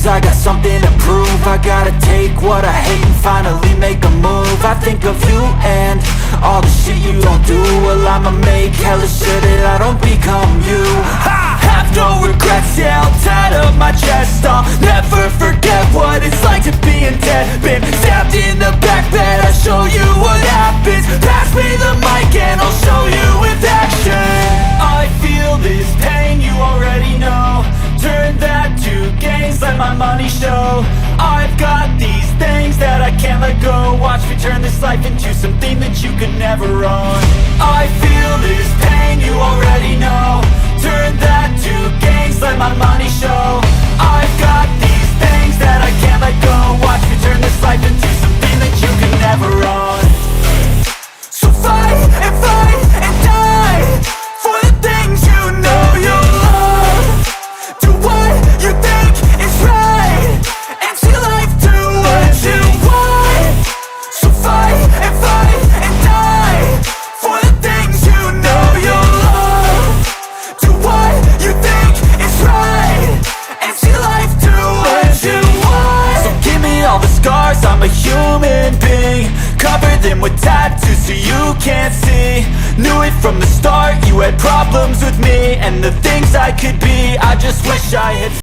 I got something to prove. I gotta take what I hate and finally make a move. I think of you and all the shit you don't do. Well, I'ma make hella sure that I don't become you. I have no regrets, yeah, I'll tie up my chest. I'll never forget what it's like to be in debt. Been stabbed in the back bed, I'll show you what happens. Pass me the mic and I'll show you with action. I feel this pain, you already know. Turn that to gains, let my money show. I've got these things that I can't let go. Watch me turn this life into something that you could never own. I feel this pain, you already know. Turn that to gains, let my money show. I've got these things that I can't let go. Watch me turn this life into something that you could never own. So fight and die for the things you know you love. Do what you think is right and see life do what you want. So fight and die for the things you know you love. Do what you think is right and see life do what you want. So give me all the scars, I'm a human being. Cover them with tattoos so you can't see. Knew it from the start, you had problems with me and the things I could be. I just wish I had